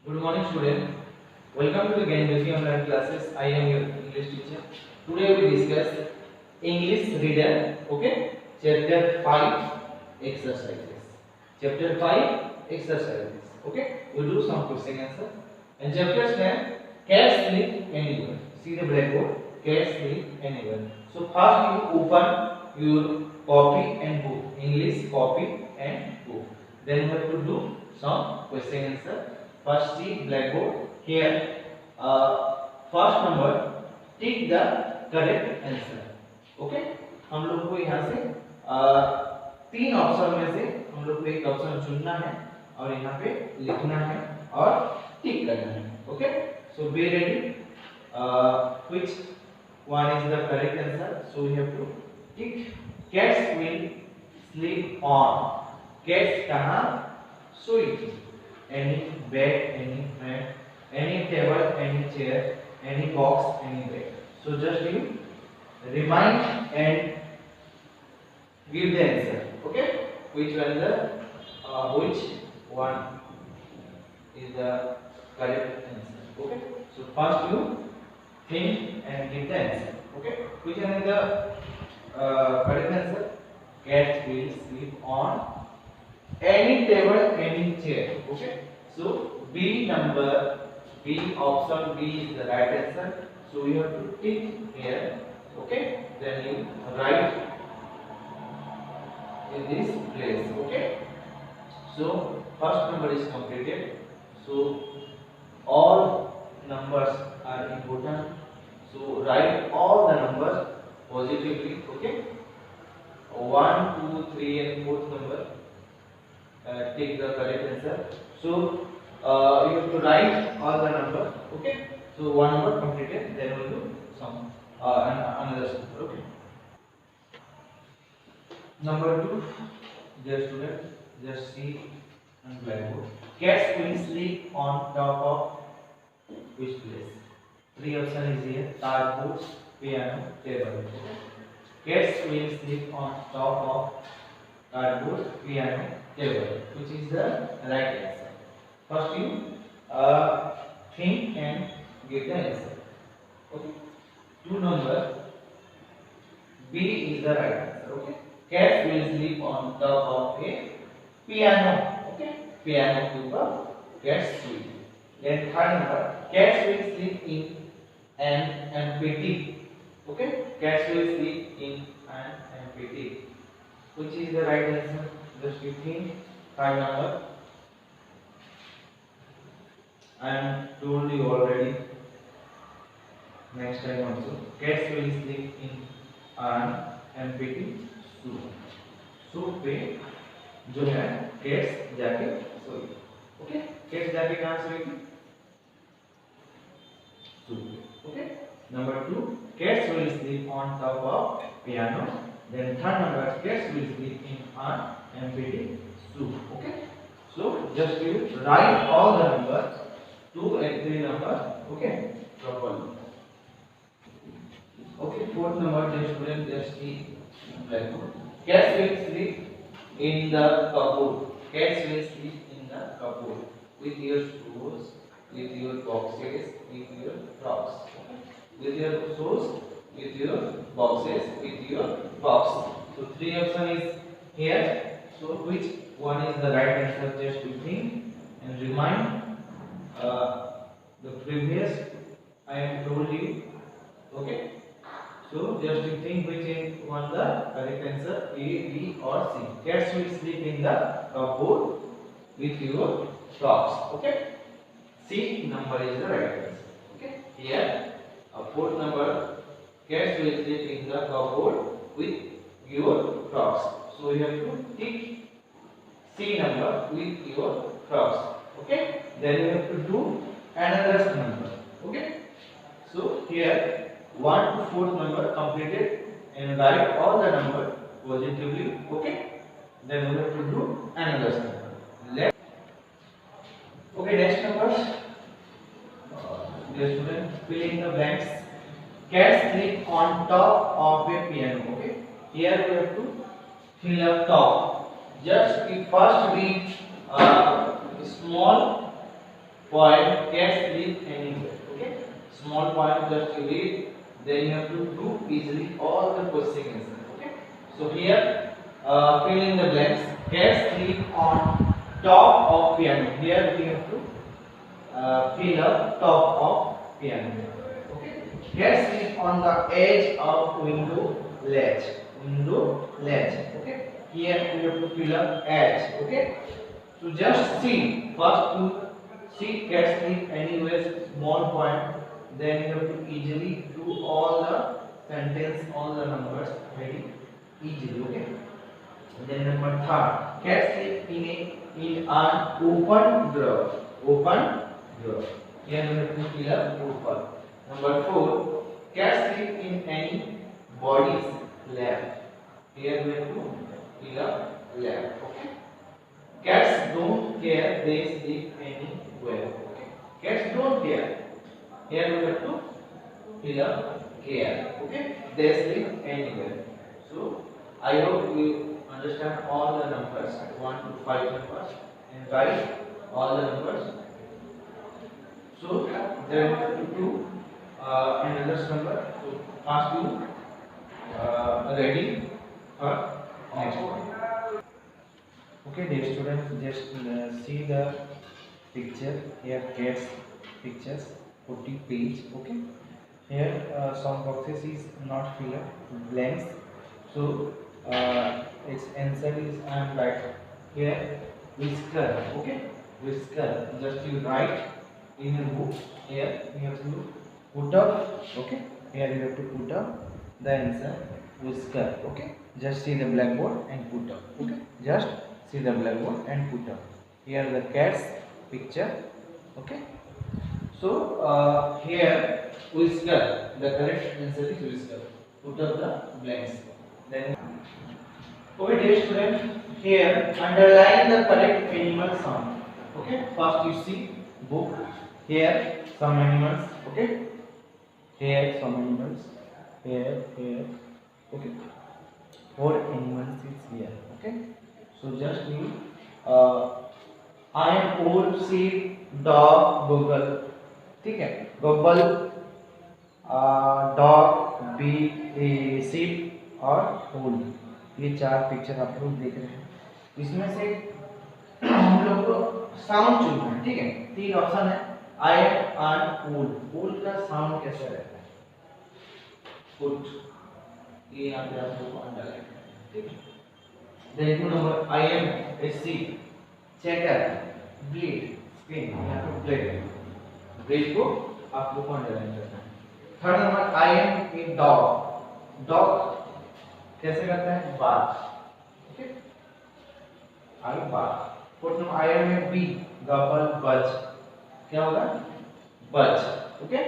Good morning, student. Welcome to the Ganjoti online classes. I am your English teacher. Today we discuss English reader. Okay, chapter 5 exercises. Chapter 5 exercises. Okay, we will do some question answer. And chapter 10 cats sleep anywhere. See the blackboard. Cats sleep anywhere. So first you open your copy and book. English copy and book. Then we have to do some question answer. First see blackboard. Here first number tick the correct answer. Okay, हम लोग को यहाँ से तीन option में से हम लोग को एक ऑप्शन चुनना है और यहाँ पे लिखना है और टिक करना है. Okay, so be ready. Which one is the correct answer? So we have to tick. Cats will sleep on. Cats कहाँ सोई? Any bed, any mat, any table, any chair, any box, any bed. So just you remind and give the answer. Okay, which one is the correct answer? Okay, so first you think and give the answer. Okay, which one is the correct answer? Cat will sleep on any table, any chair. Okay, so B option B is the right answer. So you have to tick here. Okay, then you write in this place. Okay, so first number is completed. So all numbers are important. So write all the numbers positively. Okay, 1, 2, 3 and 4th number. Take the correct answer. So you have to write all the numbers. Okay, so one number completed, then we'll do some another number. Okay, number 2, dear student, just see on blackboard. Cats will sleep on top of which place? 3 options is here: cardboard, piano, table. Okay? Cats will sleep on top of cardboard, piano, table. Which is the right answer? First you think and give the answer. Okay. 2 number B is the right answer. Okay. Cats will sleep on top of a piano. Okay. Piano के ऊपर cats sleep. Then 3rd number, cats will sleep in an empty. Okay. Cats will sleep in an empty. Which is the right answer? Just you think. 5 number. I am told you already. Next time also. Cats will sleep in an empty soup. soup पे जो है cats जाके सोएगी. Okay, cats जाके कहाँ सोएगी? soup पे. Okay. Number 2, cats will sleep on top of piano. Then 3rd number, cats will sleep in an empty soup. Okay, so just you write all the numbers 2 and 3 numbers. Okay, properly. Okay, 4th number, dear student, just see blackboard. Cats will sleep in the cupboard. Cats will sleep in the cupboard with your shoes, with your boxes, with your rocks. Okay? With your shoes, with your boxes, with your box. So 3 option is here. So which one is the right answer? Just to think and remind the previous I have told you. Okay, so just to think which is one the correct answer, A, B or C. Cats will sleep in the cupboard with your socks. Okay, C number is the right answer. Okay, here a 4th number, cats will sleep in the cupboard with your crocs. So you have to tick C number with your crocs. Okay, then you have to do another number. Okay, so here 1 to 4th number completed and write all the number positively. Okay, then we have to do another number. Okay, next numbers. Dear student, fill in the blanks. Cats sleep on top of a piano. Okay, here we have to fill up top. Just first read small point, cats live anywhere. Okay, small point just you read, then you have to do easily all the question answer. Okay, so here fill in the blanks. Cats live on top of piano. Here we have to fill up top of piano. Okay, cats live on the edge of window ledge. Window ledge. Okay, here we have to fill up edge. Okay, so just see first to see cats live anywhere small point, then you have to easily do all the sentence, all the numbers very easily. Okay. Then number third, cats live in an open drawer. Open drawer. Here we have to fill up open. Number four, cats live in any body's lap. Here we have to fill up lap. Okay. Cats don't care, they sleep anywhere. Okay. Cats don't care. Here we have to fill up care. Okay. They sleep anywhere. So I hope you understand all the numbers 1 to 5 numbers and write all the numbers. So then to do another number. So ask you ready for next one. Okay, dear students, just see the picture here. Cats pictures 40 page. Okay, here some boxes is not filled up, blanks. So its answer is I am right here. Whisker. Okay, whisker. Just you write in your book. Here you have to put up. Okay, here you have to put up the answer whisker. Okay, just see the blackboard and put up. Okay, just see the blackboard and put up. Here the cat's picture. Okay, so here whisker. The correct answer is whisker. Put up the blanks. Then okay, dear student, here underline the correct animal sound. Okay, first you see book. Here some animals. Okay, here some animals. Here. Okay, 4 animals is here. Okay, so just you I am old, sheep, dog, goggle. ठीक है, goggle, dog, bee, sheep और old. ये 4 picture आप लोग देख रहे हैं. इसमें से हम लोग को साउंड चुनना है. ठीक है, 3 ऑप्शन है. आई एम ओल्ड का साउंड कैसा रहता है? फुट. ये यहाँ पे आप लोग को अंडरलाइन है. ठीक है. देखो number I am a sheep, cheater, blade, spin. यहाँ पे ब्लेड को आप लोग को अंडरलाइन करना है. Third number I am a dog कैसे करता है? Bark. Okay, I bark. Fourth number I am a bee, gabble, buzz. क्या होगा? बज. ओके,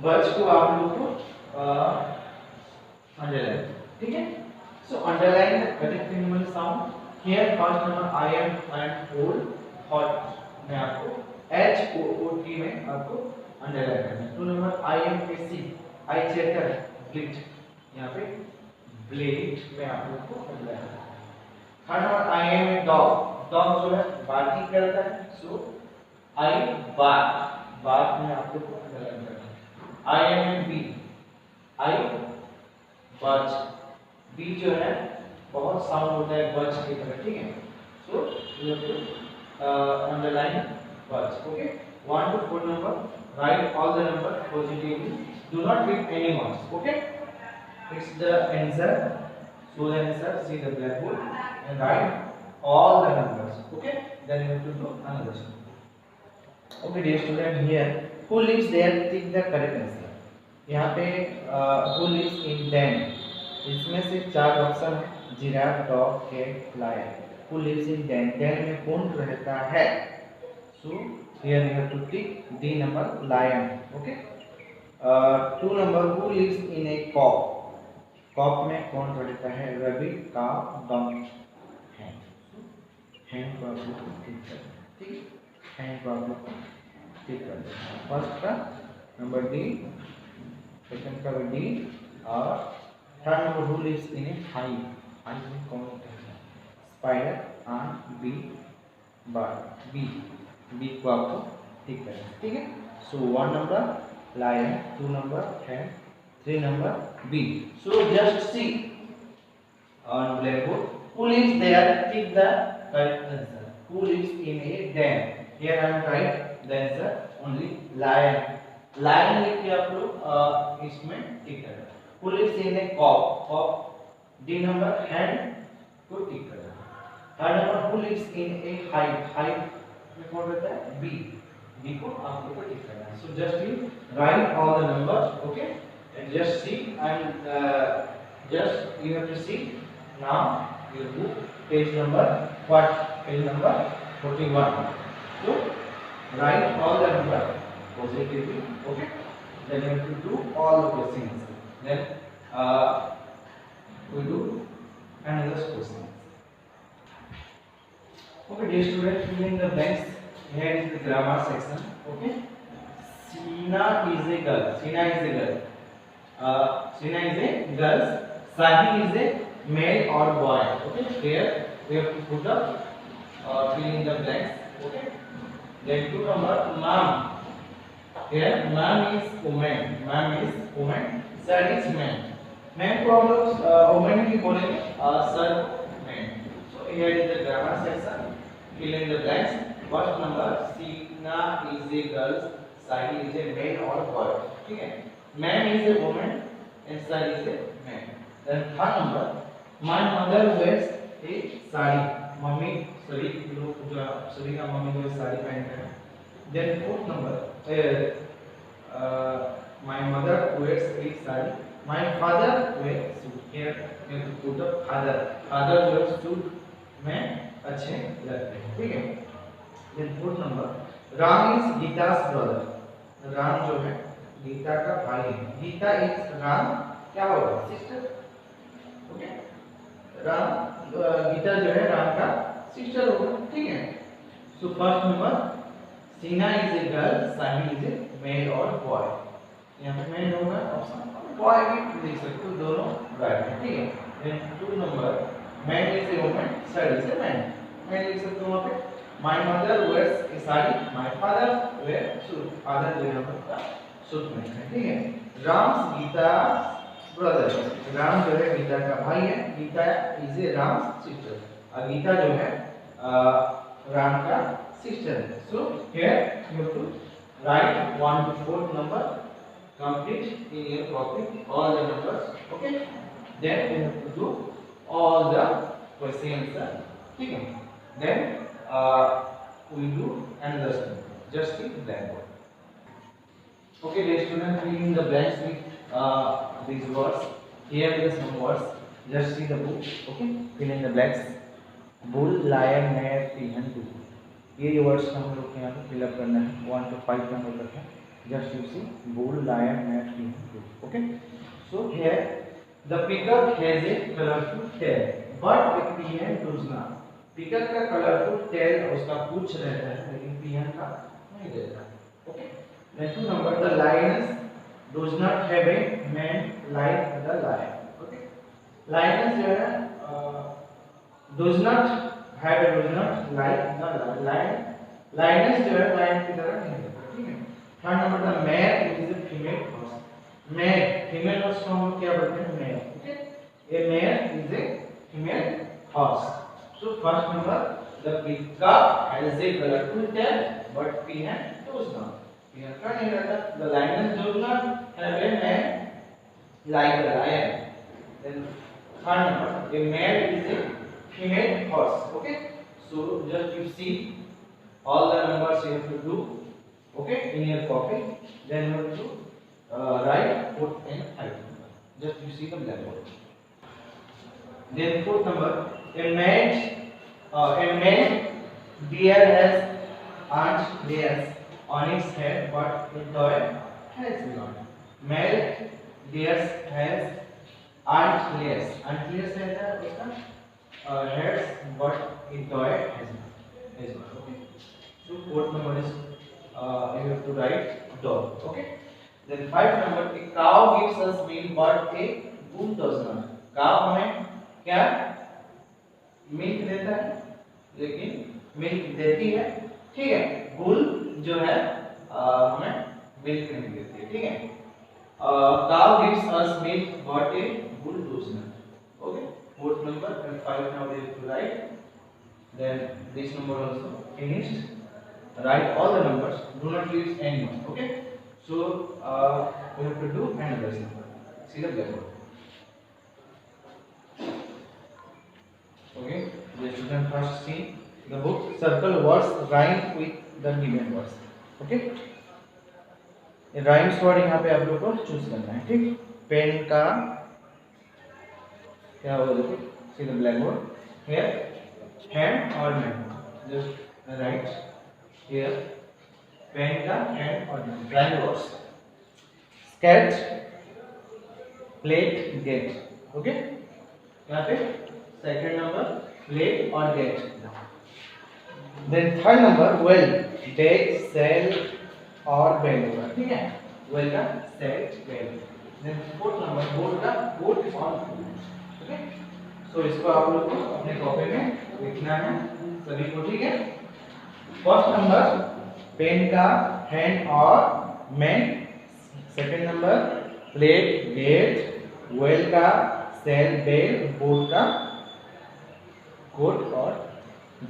बज को आप लोग को अंडरलाइन. ठीक है. So underline the correct animal sound. Here first number I M and old hot में आपको एच ओ टी में आपको अंडरलाइन करना है. 2 number I am a sea, I cheater, blade. यहाँ पे ब्लेड में आप लोग को अंडरलाइन करना है. Third number I am a dog जो है बार्किंग करता है. सो आई बार्क में आप लोग को अंडरलाइन करना है. आई एम ए बी, आई बज. बी जो है बहुत साउंड होता है बज की तरह. ठीक है. So you have to underline buzz. Okay, 1 to 4 number. Write all the number positively. Do not pick any marks. Okay, it's the answer. So the answer, see the blackboard and write all the numbers. Okay, then you have to do another one. Okay, dear student, here who lives there? Take the correct answer. यहाँ पे who lives in den. इसमें से 4 option है. Giraffe, dog, cat, lion. Who lives in den? Den में कौन रहता है? So here you have to tick D number, lion. Okay. 2 number, who lives in a cock? Cock में कौन रहता है? rabbit, cow, dog, hen. Hen को आप लोग टिक कर दें. ठीक, hen को आप लोग टिक कर दें. फर्स्ट का नंबर D, सेकंड का D और third number who lives in a hive. hive में कौन रहता है? spider, ant, bee, bird. bee. Bee को आपको टिक करना है, ठीक है। So 1 number lion, 2 number hand, 3 number bee. So just see on blackboard who lives there, tick the correct answer. Who lives in a dam? Here I am write the answer only lion. Lion लिख के आप लोग इसमें टिक करना। Who lives in a cock? Cock D number hand को टिक करना। Third number who lives in a hive? Hive में कौन रहता है? B. B को आप लोग को टिक करना है। So just you write all the numbers, okay? And just see and just you have to see now your book page number what? Page number 41. So write all the number positively, okay? Then you have to do all the questions. Then we do another question. Okay, dear students, fill in the blanks. Here is the grammar section. Okay. Sina is a girl. Sina is a girl. Sina is a girl. Sahil is a male or boy. Okay. Here we have to put up fill in the blanks. Okay. Then 2 number mom. Here mom is woman. Mom is woman. Sir is man. Man को हम लोग woman ही बोलेंगे. Sir man. So here is the grammar section. Fill in the blanks. First number Sina is a girl. Sahil is a male or boy. ठीक है. Man is a woman and Sir is a man. Then third number my mother wears a sari. Mummy सभी लोग जो सभी का mummy जो साड़ी पहनते हैं. Then fourth number my mother wears a sari. My father wears suit. Here you have to put the father. Father wears suit में अच्छे लगते हैं, ठीक है। Then fourth number Ram is Gita's brother. Ram जो है गीता का भाई है। गीता इज राम क्या होगा? Sister, okay. राम गीता जो है राम का सिस्टर होगा, ठीक है। So first number Seena is a girl, Sahil is a male और बॉय। यहाँ पे मेल होगा ऑप्शन, बॉय भी लिख सकते हो, दोनों राइट है, ठीक है। Then 2 number man is a woman, sir is a man. Man लिख सकते हो वहाँ पे। My mother wears a sari, my father wears suit. Father जो यहाँ पर सूट में है, ठीक है। Ram's Gita brother. राम जो है गीता का भाई है। Gita is a Ram's sister. और गीता जो है राम का सिस्टर है। So here you have to write 1 to 4 number complete in your copy all the numbers. Okay. Then you have to do all the questions. ठीक है। Then we do another step. Just fill the blank. Okay, dear students, fill in the blanks with these words. Here are some words. Just see the book. Okay, fill in the blanks. Bull, lion, mare, pigeon, two. ये words का हम लोग यहाँ पे fill up करना है 1 to 5 number तक है. Just you see bull, lion, mare, pigeon, two. Okay. So here the peacock has a colorful tail, but the pigeon does not. पिकक का कलरफुल टेल उसका पूंछ रहता है, लेकिन पियन का नहीं रहता है। Okay. Next number the lioness does not have a man like the lion. Okay. Lioness जो है does not have a does not like the lion. Lioness जो है लायन की तरह नहीं रहता, ठीक है। Third number the mare is a female horse. Mare female horse को हम क्या बोलते हैं? Mare. Okay. A mare is a female horse. So first number, the peacock has a colorful tail, but peahen does not. Peahen का नहीं रहता. The lioness does not have a mane like the lion. Then third number, a male is a female horse. Okay. So just you see all the numbers you have to do. Okay, in your copy. Then you have to write put in 5 number. Just you see the blackboard. Then fourth number. A male deer has ant layers on its head, but a toy has not. Male deer has ant layers. Ant layers रहता है उसका heads, but a toy has not. Okay. So fourth number is you have to write dog. Okay. Then 5 number, a cow gives us milk, but a bull does not. Cow हमें क्या milk देता है, लेकिन milk देती है, ठीक है। गुल जो है हमें मिल्क नहीं देती है, ठीक है। Cow gives us milk but a bull does not. Okay, fourth number and 5 now we have to write. Then this number also finished. Write all the numbers, do not leave any one. Okay, so we have to do another number. See the blackboard. Okay, the student first see the book, circle words rhyme with the given words. Okay, rhymes word यहाँ पे आप लोग को choose करना है, ठीक। Pen का क्या होगा, देखो see the black board here, hand और man, just write here pen का हैंड और man, drawing words sketch plate gate. Okay, यहाँ पे सेकंड नंबर प्लेट और gate. Then third number well, deck sell और बेल होगा, ठीक है। वेल का set bell. Then fourth number board का बोर्ड ऑन। ओके, सो इसको आप लोग को अपने कॉपी में लिखना है सभी को, ठीक है। फर्स्ट नंबर पेन का हैंड और man, second number plate gate, well का सेल बेल, बोर्ड का कोट और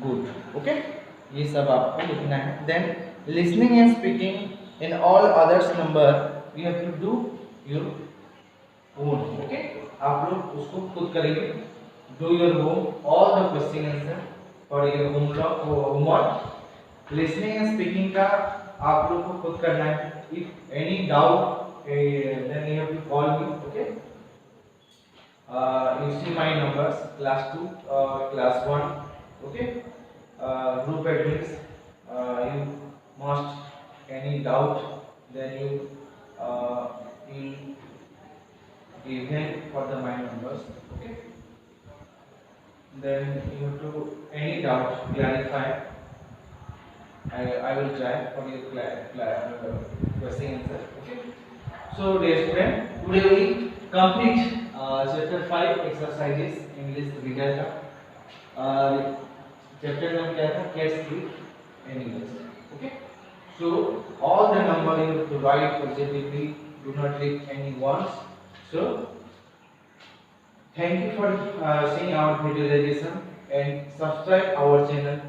गुड। ओके, ये सब आपको लिखना है। Then listening and speaking in all others number we have to do your own. Okay, आप लोग उसको खुद करेंगे। do your home all the question answer for your homework. listening and speaking का आप लोग को खुद करना है। if any doubt then you have to call me. Okay, you see my numbers class 2 class 1. Okay, group admins, you must any doubt then you even for the my numbers. Okay, then you have to any doubt clarify. I will try for you question answer. Okay, so dear student, today we complete chapter 5 exercises English reader का। chapter नाम क्या था, cats sleep in English. Okay, so all the number you have to write positively, do not leave any ones. So thank you for seeing our visualization and subscribe our channel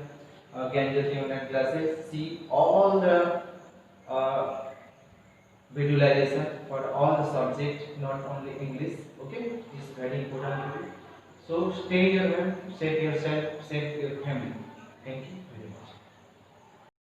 Gyanjyoti Online Classes. See all the visualization for all the subjects, not only English. Okay, it's very important. So stay your home, save yourself, save your family. Thank you.